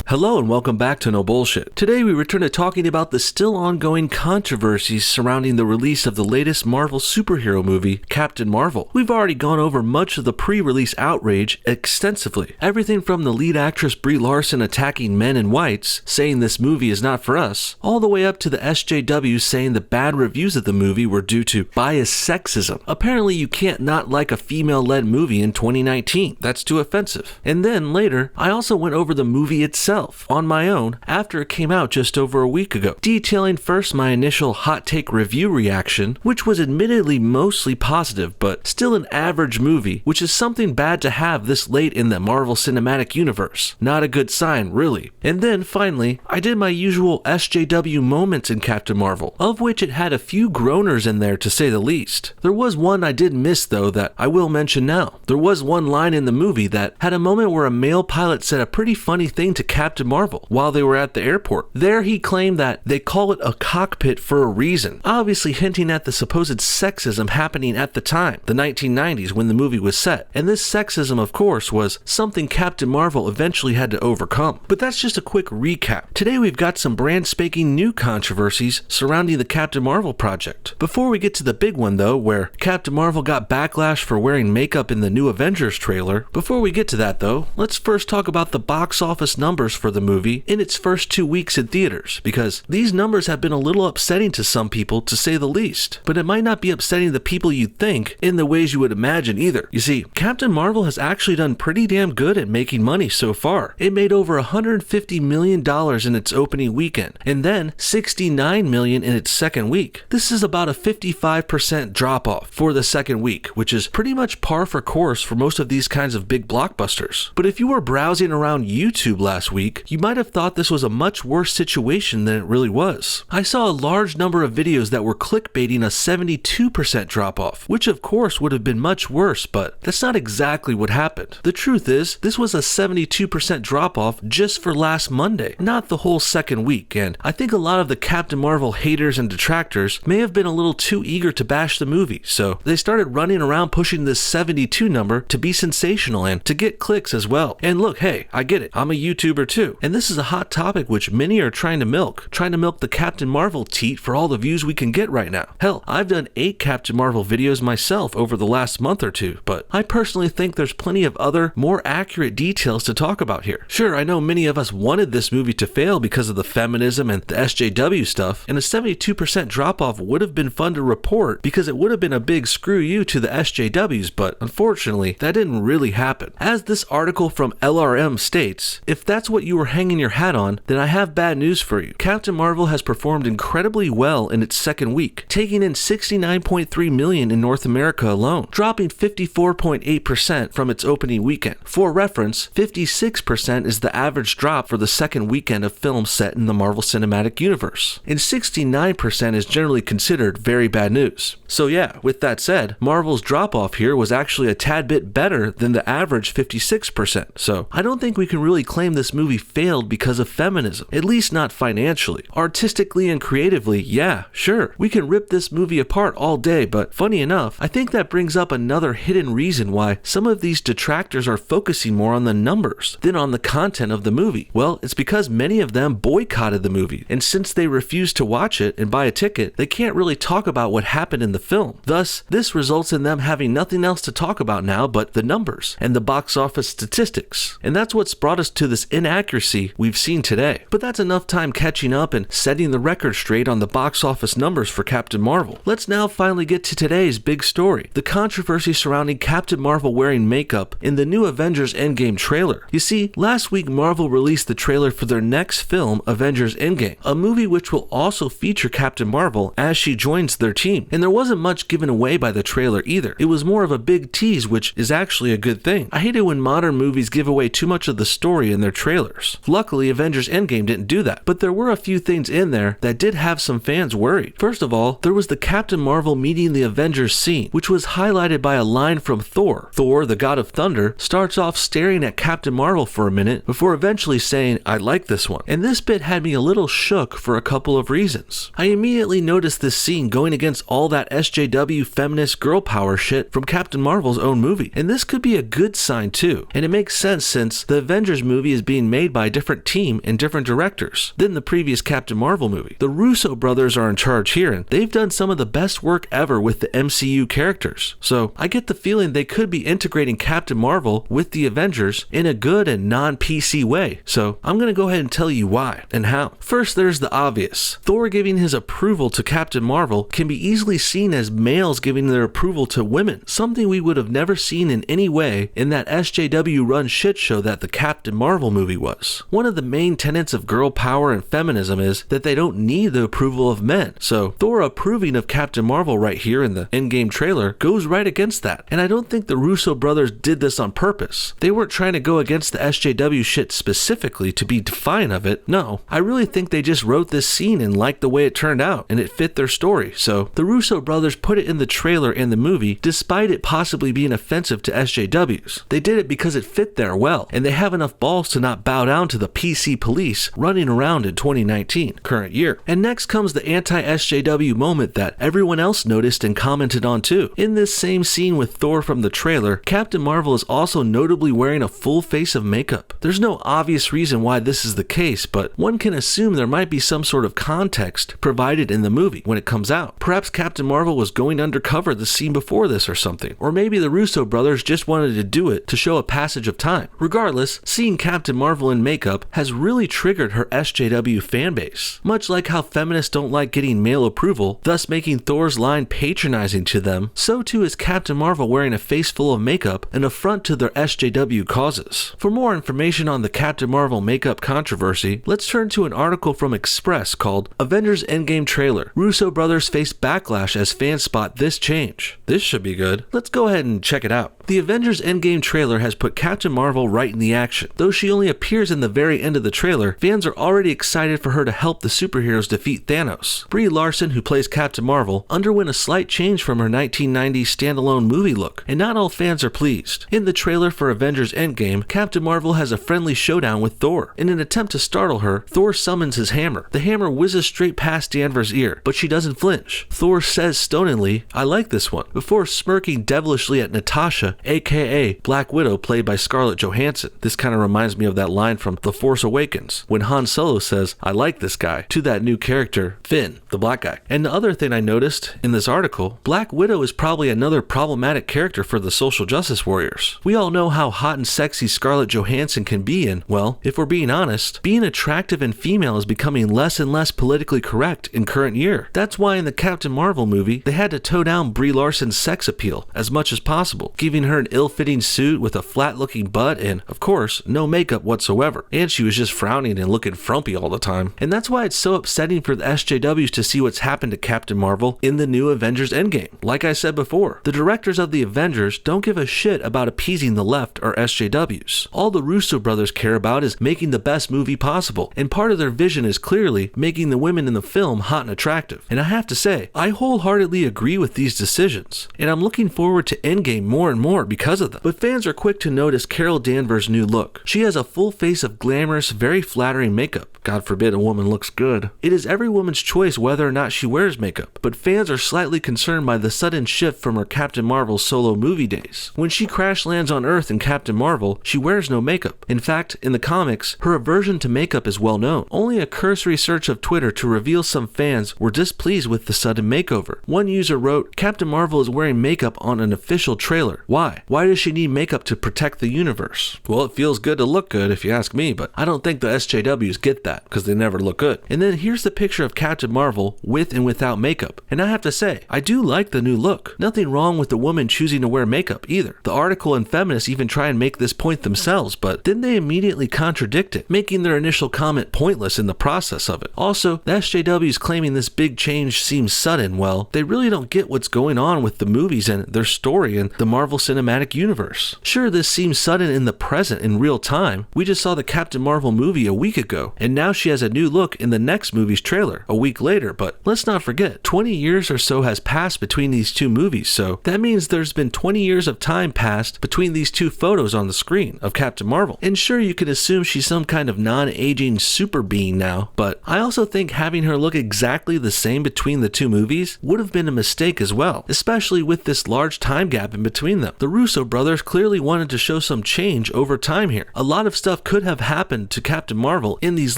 Hello and welcome back to No Bullshit. Today we return to talking about the still ongoing controversies surrounding the release of the latest Marvel superhero movie, Captain Marvel. We've already gone over much of the pre-release outrage extensively. Everything from the lead actress Brie Larson attacking men in whites, saying this movie is not for us, all the way up to the SJWs saying the bad reviews of the movie were due to biased sexism. Apparently you can't not like a female-led movie in 2019. That's too offensive. And then later, I also went over the movie itself on my own after it came out just over a week ago, detailing first my initial hot take review reaction, which was admittedly mostly positive, but still an average movie, which is something bad to have this late in the Marvel Cinematic Universe. Not a good sign, really. And then finally, I did my usual SJW moments in Captain Marvel, of which it had a few groaners in there to say the least. There was one I did miss though that I will mention now. There was one line in the movie that had a moment where a male pilot said a pretty funny thing to Captain Marvel while they were at the airport. There he claimed that they call it a cockpit for a reason, obviously hinting at the supposed sexism happening at the time, the 1990s when the movie was set. And this sexism, of course, was something Captain Marvel eventually had to overcome. But that's just a quick recap. Today we've got some brand spanking new controversies surrounding the Captain Marvel project. Before we get to the big one though, where Captain Marvel got backlash for wearing makeup in the new Avengers trailer, before we get to that though, let's first talk about the box office numbers for the movie in its first 2 weeks in theaters, because these numbers have been a little upsetting to some people, to say the least. But it might not be upsetting the people you'd think in the ways you would imagine either. You see, Captain Marvel has actually done pretty damn good at making money so far. It made over $150 million in its opening weekend, and then $69 million in its second week. This is about a 55% drop off for the second week, which is pretty much par for course for most of these kinds of big blockbusters. But if you were browsing around YouTube last week, you might have thought this was a much worse situation than it really was. I saw a large number of videos that were clickbaiting a 72% drop off, which of course would have been much worse, but that's not exactly what happened. The truth is, this was a 72% drop off just for last Monday, not the whole second week, and I think a lot of the Captain Marvel haters and detractors may have been a little too eager to bash the movie, so they started running around pushing this 72 number to be sensational and to get clicks as well. And look, hey, I get it, I'm a YouTuber too, and this is a hot topic which many are trying to milk the Captain Marvel teat for all the views we can get right now. Hell, I've done 8 Captain Marvel videos myself over the last month or two, but I personally think there's plenty of other, more accurate details to talk about here. Sure, I know many of us wanted this movie to fail because of the feminism and the SJW stuff, and a 72% drop-off would have been fun to report because it would have been a big screw you to the SJWs, but unfortunately, that didn't really happen. As this article from LRM states, if that's what you were hanging your hat on, then I have bad news for you. Captain Marvel has performed incredibly well in its second week, taking in $69.3 million in North America alone, dropping 54.8% from its opening weekend. For reference, 56% is the average drop for the second weekend of films set in the Marvel Cinematic Universe, and 69% is generally considered very bad news. So yeah, with that said, Marvel's drop-off here was actually a tad bit better than the average 56%, so I don't think we can really claim this movie failed because of feminism, at least not financially. Artistically and creatively, yeah, sure, we can rip this movie apart all day, but funny enough, I think that brings up another hidden reason why some of these detractors are focusing more on the numbers than on the content of the movie. Well, it's because many of them boycotted the movie, and since they refused to watch it and buy a ticket, they can't really talk about what happened in the film. Thus, this results in them having nothing else to talk about now but the numbers and the box office statistics. And that's what's brought us to this inaccuracy we've seen today. But that's enough time catching up and setting the record straight on the box office numbers for Captain Marvel. Let's now finally get to today's big story, the controversy surrounding Captain Marvel wearing makeup in the new Avengers Endgame trailer. You see, last week Marvel released the trailer for their next film, Avengers Endgame, a movie which will also feature Captain Marvel as she joins their team. And there wasn't much given away by the trailer either. It was more of a big tease, which is actually a good thing. I hate it when modern movies give away too much of the story in their trailers. Luckily, Avengers Endgame didn't do that, but there were a few things in there that did have some fans worried. First of all, there was the Captain Marvel meeting the Avengers scene, which was highlighted by a line from Thor. Thor, the god of thunder, starts off staring at Captain Marvel for a minute before eventually saying, "I like this one." And this bit had me a little shook for a couple of reasons. I immediately noticed this scene going against all that SJW feminist girl power shit from Captain Marvel's own movie, and this could be a good sign too. And it makes sense since the Avengers movie is being made by a different team and different directors than the previous Captain Marvel movie. The Russo brothers are in charge here, and they've done some of the best work ever with the MCU characters. So I get the feeling they could be integrating Captain Marvel with the Avengers in a good and non-PC way. So I'm going to go ahead and tell you why and how. First, there's the obvious. Thor giving his approval to Captain Marvel can be easily seen as males giving their approval to women, something we would have never seen in any way in that SJW run shit show that the Captain Marvel movie was. One of the main tenets of girl power and feminism is that they don't need the approval of men. So Thor approving of Captain Marvel right here in the Endgame trailer goes right against that. And I don't think the Russo brothers did this on purpose. They weren't trying to go against the SJW shit specifically to be defiant of it. No, I really think they just wrote this scene and liked the way it turned out and it fit their story. So the Russo brothers put it in the trailer and the movie despite it possibly being offensive to SJWs. They did it because it fit there well, and they have enough balls to not bow down to the PC police running around in 2019, current year. And next comes the anti-SJW moment that everyone else noticed and commented on too. In this same scene with Thor from the trailer, Captain Marvel is also notably wearing a full face of makeup. There's no obvious reason why this is the case, but one can assume there might be some sort of context provided in the movie when it comes out. Perhaps Captain Marvel was going undercover the scene before this or something, or maybe the Russo brothers just wanted to do it to show a passage of time. Regardless, seeing Captain Marvel in makeup has really triggered her SJW fanbase. Much like how feminists don't like getting male approval, thus making Thor's line patronizing to them, so too is Captain Marvel wearing a face full of makeup an affront to their SJW causes. For more information on the Captain Marvel makeup controversy, let's turn to an article from Express called Avengers Endgame Trailer. Russo brothers face backlash as fans spot this change. This should be good. Let's go ahead and check it out. The Avengers Endgame trailer has put Captain Marvel right in the action. Though she only appears in the very end of the trailer, fans are already excited for her to help the superheroes defeat Thanos. Brie Larson, who plays Captain Marvel, underwent a slight change from her 1990s standalone movie look, and not all fans are pleased. In the trailer for Avengers Endgame, Captain Marvel has a friendly showdown with Thor. In an attempt to startle her, Thor summons his hammer. The hammer whizzes straight past Danvers' ear, but she doesn't flinch. Thor says stoningly, "I like this one," before smirking devilishly at Natasha, aka Black Widow, played by Scarlett Johansson. This kind of reminds me of that line from The Force Awakens, when Han Solo says, "I like this guy," to that new character, Finn, the black guy. And the other thing I noticed in this article, Black Widow is probably another problematic character for the social justice warriors. We all know how hot and sexy Scarlett Johansson can be, and, well, if we're being honest, being attractive and female is becoming less and less politically correct in current year. That's why in the Captain Marvel movie, they had to toe down Brie Larson's sex appeal as much as possible, giving her an ill-fitting suit with a flat-looking butt and, of course, no makeup whatsoever. And she was just frowning and looking frumpy all the time. And that's why it's so upsetting for the SJWs to see what's happened to Captain Marvel in the new Avengers Endgame. Like I said before, the directors of the Avengers don't give a shit about appeasing the left or SJWs. All the Russo brothers care about is making the best movie possible, and part of their vision is clearly making the women in the film hot and attractive. And I have to say, I wholeheartedly agree with these decisions, and I'm looking forward to Endgame more and more because of them. But fans are quick to notice Carol Danvers' new look. She has a full face of glamorous, very flattering makeup. God forbid a woman looks good. It is every woman's choice whether or not she wears makeup, but fans are slightly concerned by the sudden shift from her Captain Marvel solo movie days. When she crash lands on Earth in Captain Marvel, she wears no makeup. In fact, in the comics, her aversion to makeup is well known. Only a cursory search of Twitter to reveal some fans were displeased with the sudden makeover. One user wrote, "Captain Marvel is wearing makeup on an official trailer. Why? Why does she need makeup to protect the universe?" Well, it feels good to look good if you ask me, but I don't think the SJWs get that because they never look good. And then here's the picture of Captain Marvel with and without makeup. And I have to say, I do like the new look. Nothing wrong with the woman choosing to wear makeup either. The article and feminists even try and make this point themselves, but then they immediately contradict it, making their initial comment pointless in the process of it. Also, the SJWs claiming this big change seems sudden. Well, they really don't get what's going on with the movies and their story and the Marvel Cinematic Universe. Sure, this seems sudden in the present in real time. We just saw the Captain Marvel movie a week ago, and now she has a new look in the next movie's trailer a week later. But let's not forget, 20 years or so has passed between these two movies, so that means there's been 20 years of time passed between these two photos on the screen of Captain Marvel. And sure, you could assume she's some kind of non-aging super being now, but I also think having her look exactly the same between the two movies would have been a mistake as well, especially with this large time gap in between them. The Russo brothers clearly wanted to show some change over time here. A lot of stuff could have happened to Captain Marvel in these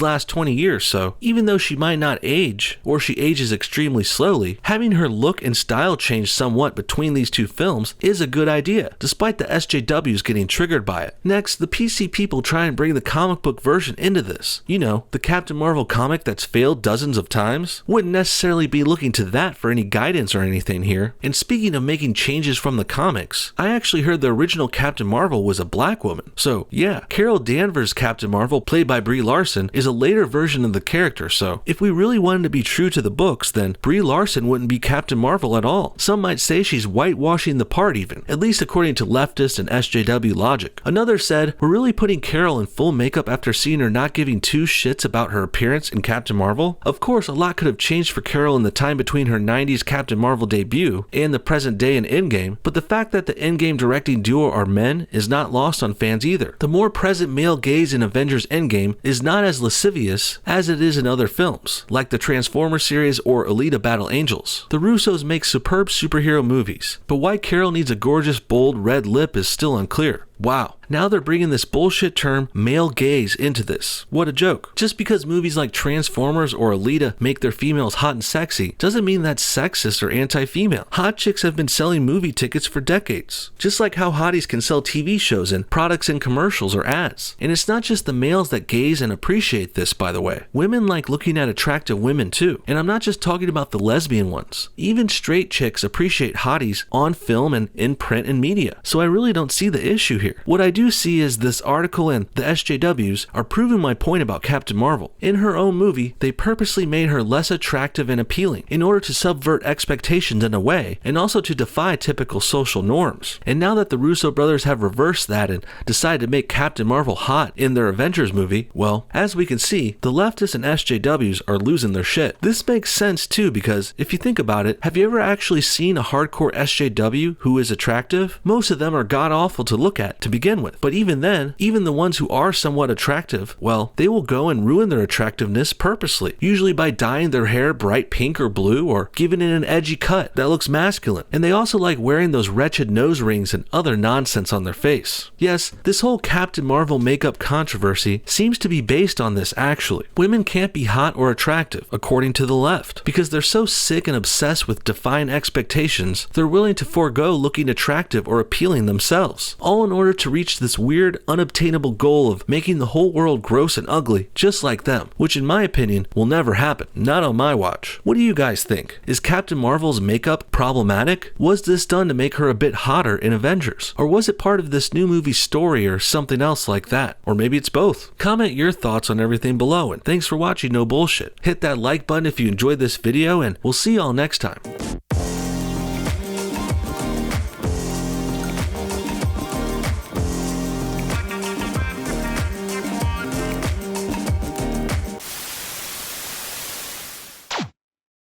last 20 years, so even though she might not age, or she ages extremely slowly, having her look and style change somewhat between these two films is a good idea, despite the SJWs getting triggered by it. Next, the PC people try and bring the comic book version into this. You know, the Captain Marvel comic that's failed dozens of times. Wouldn't necessarily be looking to that for any guidance or anything here. And speaking of making changes from the comics, I actually heard the original Captain Marvel was a black woman. So yeah, Carol Danvers' Captain Marvel, played by Brie Larson, is a later version of the character, so if we really wanted to be true to the books, then Brie Larson wouldn't be Captain Marvel at all. Some might say she's whitewashing the part even, at least according to leftist and SJW logic. Another said, we're really putting Carol in full makeup after seeing her not giving two shits about her appearance in Captain Marvel? Of course, a lot could have changed for Carol in the time between her 90s Captain Marvel debut and the present day in Endgame, but the fact that the Endgame directing duo are men is not lost on fans either. The more present male gaze in Avengers Endgame is not as lascivious as it is in other films, like the Transformers series or Alita Battle Angels. The Russos make superb superhero movies, but why Carol needs a gorgeous bold red lip is still unclear. Wow. Now they're bringing this bullshit term male gaze into this. What a joke. Just because movies like Transformers or Alita make their females hot and sexy doesn't mean that's sexist or anti-female. Hot chicks have been selling movie tickets for decades. Just like how hotties can sell TV shows and products in commercials or ads. And it's not just the males that gaze and appreciate this, by the way. Women like looking at attractive women too. And I'm not just talking about the lesbian ones. Even straight chicks appreciate hotties on film and in print and media. So I really don't see the issue here. What I do see is this article and the SJWs are proving my point about Captain Marvel. In her own movie, they purposely made her less attractive and appealing in order to subvert expectations in a way, and also to defy typical social norms. And now that the Russo brothers have reversed that and decided to make Captain Marvel hot in their Avengers movie, well, as we can see, the leftists and SJWs are losing their shit. This makes sense too, because if you think about it, have you ever actually seen a hardcore SJW who is attractive? Most of them are god-awful to look at to begin with, but even then, even the ones who are somewhat attractive, well, they will go and ruin their attractiveness purposely, usually by dyeing their hair bright pink or blue or giving it an edgy cut that looks masculine. And they also like wearing those wretched nose rings and other nonsense on their face. Yes, this whole Captain Marvel makeup controversy seems to be based on this actually. Women can't be hot or attractive, according to the left, because they're so sick and obsessed with defying expectations, they're willing to forego looking attractive or appealing themselves, all in order to reach this weird, unobtainable goal of making the whole world gross and ugly, just like them, which in my opinion will never happen, not on my watch. What do you guys think? Is Captain Marvel's makeup problematic? Was this done to make her a bit hotter in Avengers? Or was it part of this new movie story or something else like that? Or maybe it's both. Comment your thoughts on everything below, and thanks for watching No Bullshit. Hit that like button if you enjoyed this video, and we'll see y'all next time.